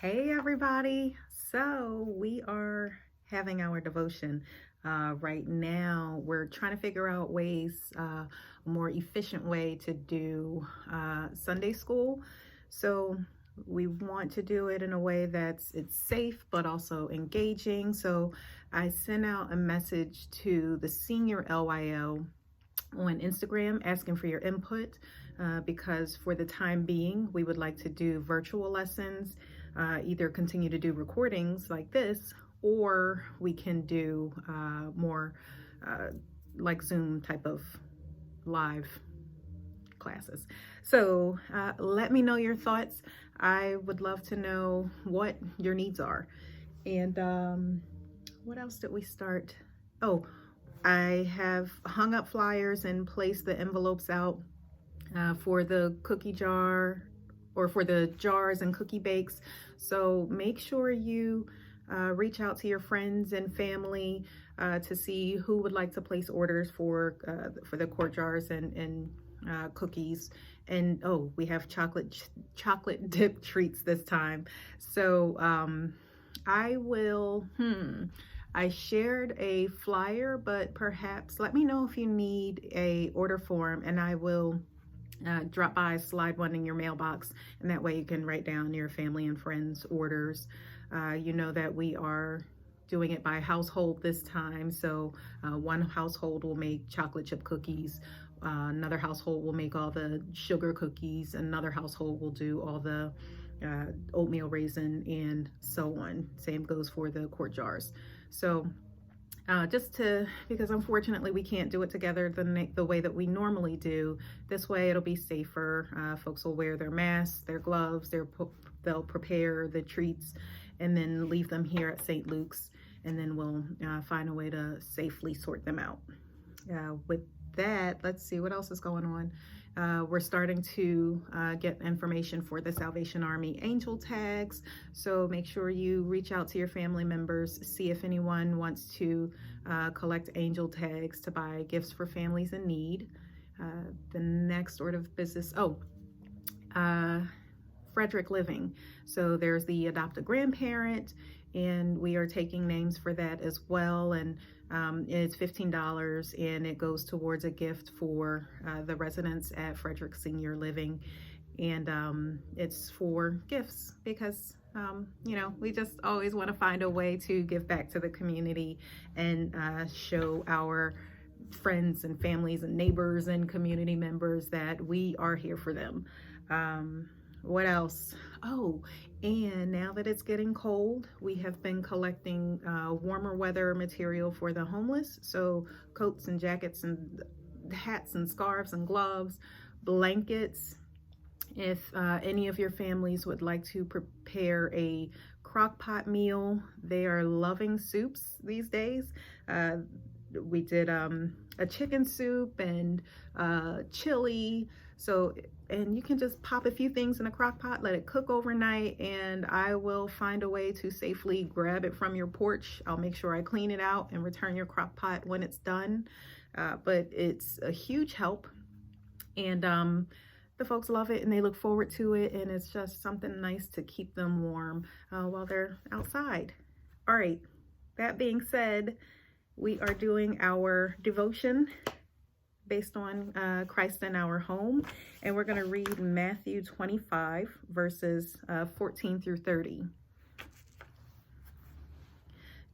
Hey everybody. So we are having our devotion right now. We're trying to figure out ways, a more efficient way to do Sunday school. So we want to do it in a way it's safe but also engaging. So I sent out a message to the senior LYL on Instagram asking for your input because for the time being, we would like to do virtual lessons, either continue to do recordings like this, or we can do more uh, like Zoom type of live classes. So let me know your thoughts. I would love to know what your needs are. And what else did we start? Oh, I have hung up flyers and placed the envelopes out for the cookie jar or for the jars and cookie bakes. So make sure you reach out to your friends and family to see who would like to place orders for the quart jars and cookies. And oh, we have chocolate dip treats this time. So I will. I shared a flyer, but perhaps let me know if you need a order form, and I will drop by, slide one in your mailbox, and that way you can write down your family and friends orders. You know that we are doing it by household this time, so one household will make chocolate chip cookies, another household will make all the sugar cookies, another household will do all the oatmeal raisin, and so on. Same goes for the quart jars. So because unfortunately we can't do it together the way that we normally do. This way it'll be safer. Folks will wear their masks, their gloves, they'll prepare the treats and then leave them here at St. Luke's, and then we'll find a way to safely sort them out. With that, let's see what else is going on. We're starting to get information for the Salvation Army angel tags. So make sure you reach out to your family members, see if anyone wants to collect angel tags to buy gifts for families in need. The next order of business, Frederick Living. So there's the adopt a grandparent, and we are taking names for that as well. And it's $15, and it goes towards a gift for the residents at Frederick Senior Living. And it's for gifts because we just always want to find a way to give back to the community and show our friends and families and neighbors and community members that we are here for them. What else? Oh, and now that it's getting cold, we have been collecting warmer weather material for the homeless. So coats and jackets and hats and scarves and gloves, blankets. If any of your families would like to prepare a crock pot meal, they are loving soups these days. We did a chicken soup and chili. And you can just pop a few things in a crock pot, let it cook overnight, and I will find a way to safely grab it from your porch. I'll make sure I clean it out and return your crock pot when it's done. But it's a huge help, and the folks love it and they look forward to it, and it's just something nice to keep them warm while they're outside. All right, that being said, we are doing our devotion based on Christ in our home, and we're going to read Matthew 25 verses 14 through 30.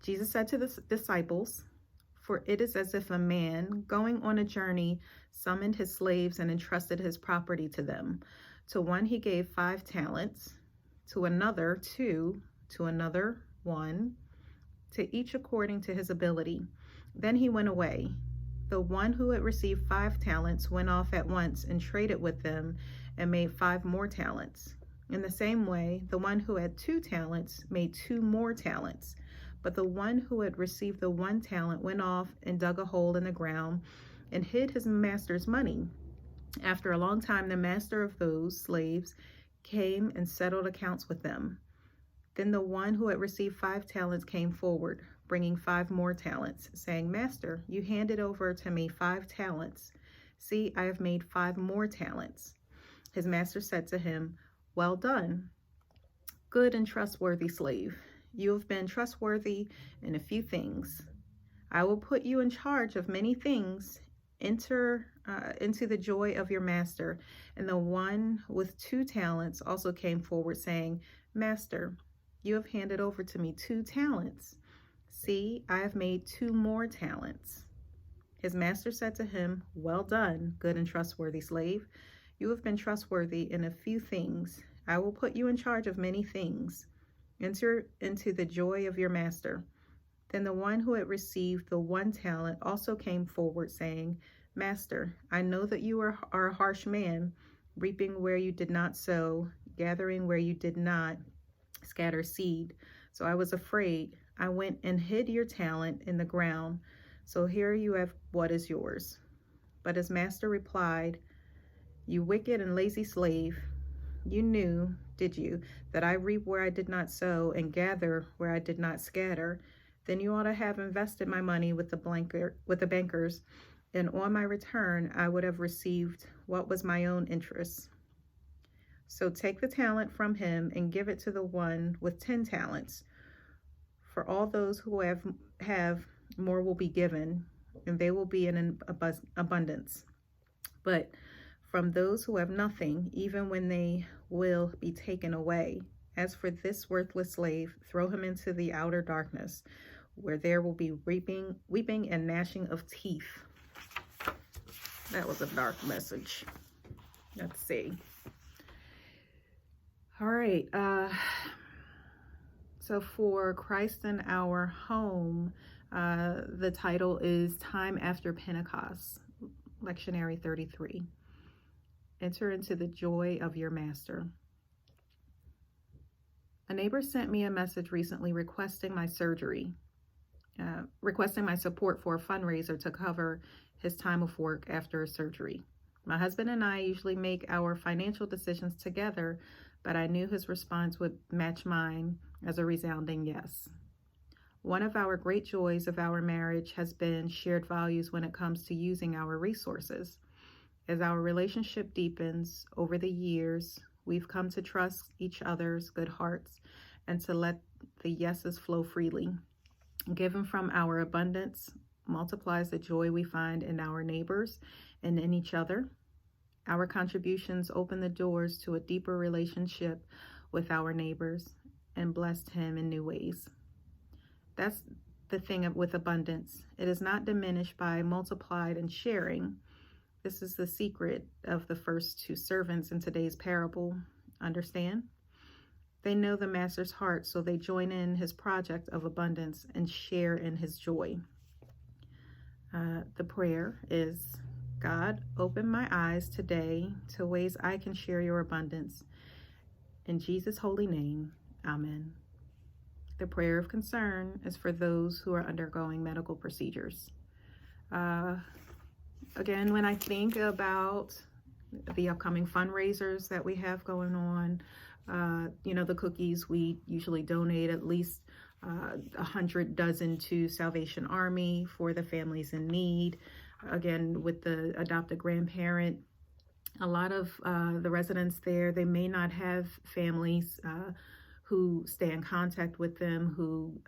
Jesus said to the disciples, "For it is as if a man going on a journey summoned his slaves and entrusted his property to them. To one he gave 5 talents, to another 2, to another 1, to each according to his ability. Then he went away. The one who had received 5 talents went off at once and traded with them and made 5 more talents. In the same way, the one who had 2 talents made 2 more talents. But the one who had received the 1 talent went off and dug a hole in the ground and hid his master's money. After a long time, the master of those slaves came and settled accounts with them. Then the one who had received 5 talents came forward, bringing 5 more talents, saying, 'Master, you handed over to me 5 talents. See, I have made 5 more talents.' His master said to him, 'Well done, Good and trustworthy slave, you have been trustworthy in a few things. I will put you in charge of many things. Enter into the joy of your master. And the one with 2 talents also came forward, saying, Master, you have handed over to me 2 talents. See, I have made 2 more talents. His master said to him, Well done, good and trustworthy slave. You have been trustworthy in a few things. I will put you in charge of many things. Enter into the joy of your master. Then the one who had received the 1 talent also came forward, saying, Master, I know that you are a harsh man, reaping where you did not sow, gathering where you did not scatter seed. So I was afraid. I went and hid your talent in the ground. So here you have what is yours. But his master replied, You wicked and lazy slave, you knew, did you, that I reap where I did not sow and gather where I did not scatter? Then you ought to have invested my money with the bankers, and on my return I would have received what was my own interest. So take the talent from him and give it to the one with 10 talents. For all those who have more will be given, and they will be in abundance. But from those who have nothing, even when they will be taken away. As for this worthless slave, throw him into the outer darkness, where there will be weeping and gnashing of teeth. That was a dark message. Let's see. All right. So for Christ in Our Home, the title is Time After Pentecost, Lectionary 33. Enter into the joy of your master. A neighbor sent me a message recently requesting my support for a fundraiser to cover his time of work after a surgery. My husband and I usually make our financial decisions together, but I knew his response would match mine as a resounding yes. One of our great joys of our marriage has been shared values when it comes to using our resources. As our relationship deepens over the years, we've come to trust each other's good hearts and to let the yeses flow freely. Given from our abundance multiplies the joy we find in our neighbors and in each other. Our contributions open the doors to a deeper relationship with our neighbors and blessed him in new ways. That's the thing with abundance. It is not diminished by multiplied and sharing. This is the secret of the first 2 servants in today's parable. Understand? They know the master's heart, so they join in his project of abundance and share in his joy. The prayer is, God, open my eyes today to ways I can share your abundance. In Jesus' holy name, amen. The prayer of concern is for those who are undergoing medical procedures. Again, when I think about the upcoming fundraisers that we have going on, the cookies, we usually donate at least 100 dozen to Salvation Army for the families in need. Again, with the adopted grandparent, a lot of the residents there, they may not have families who stay in contact with them, who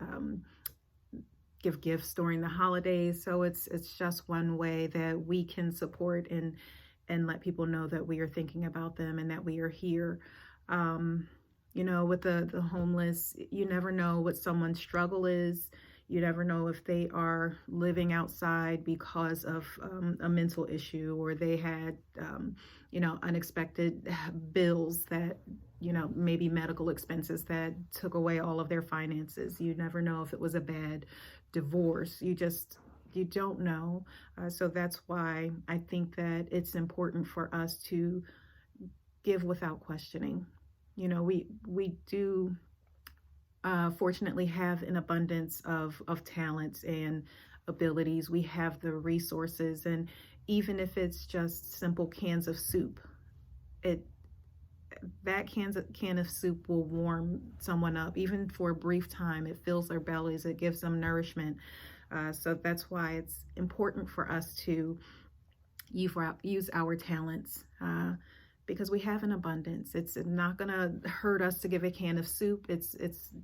give gifts during the holidays. So it's just one way that we can support and let people know that we are thinking about them and that we are here. With the homeless, you never know what someone's struggle is. You never know if they are living outside because of a mental issue, or they had, unexpected bills that, maybe medical expenses that took away all of their finances. You never know if it was a bad divorce. You don't know. So that's why I think that it's important for us to give without questioning. We do fortunately have an abundance of talents and abilities. We have the resources, and even if it's just simple cans of soup, that can of soup will warm someone up, even for a brief time. It fills their bellies, it gives them nourishment. So that's why it's important for us to use our talents, because we have an abundance. It's not going to hurt us to give a can of soup. It's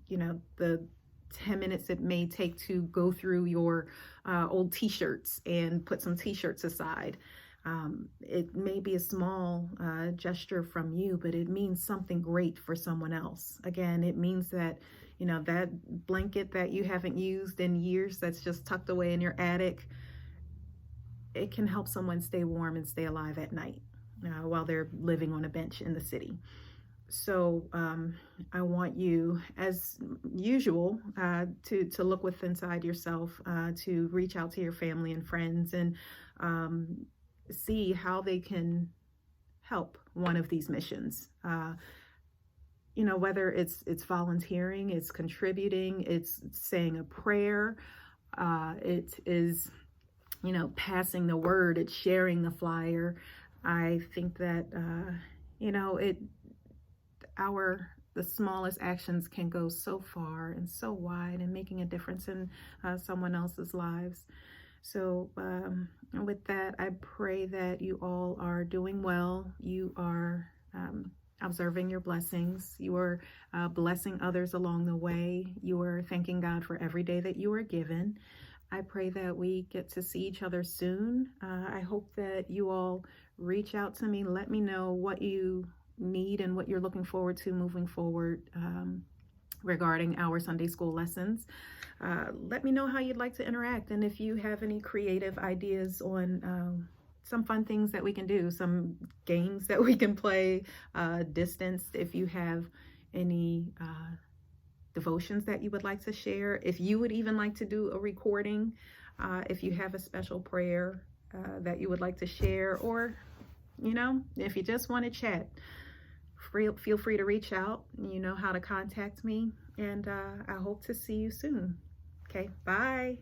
the 10 minutes it may take to go through your old t-shirts and put some t-shirts aside. It may be a small gesture from you, but it means something great for someone else. Again, it means that, that blanket that you haven't used in years that's just tucked away in your attic, it can help someone stay warm and stay alive at night while they're living on a bench in the city. So I want you, as usual, to look within inside yourself, to reach out to your family and friends and see how they can help one of these missions. Whether it's volunteering, it's contributing, it's saying a prayer, it is, passing the word, it's sharing the flyer. I think that, the smallest actions can go so far and so wide in making a difference in someone else's lives. So with that, I pray that you all are doing well. You are observing your blessings. You are blessing others along the way. You are thanking God for every day that you are given. I pray that we get to see each other soon. I hope that you all reach out to me. Let me know what you need and what you're looking forward to moving forward regarding our Sunday school lessons. Let me know how you'd like to interact, and if you have any creative ideas on some fun things that we can do, some games that we can play distanced. If you have any devotions that you would like to share, if you would even like to do a recording, if you have a special prayer that you would like to share, or if you just want to chat, feel free to reach out. You know how to contact me, and I hope to see you soon. Okay, bye.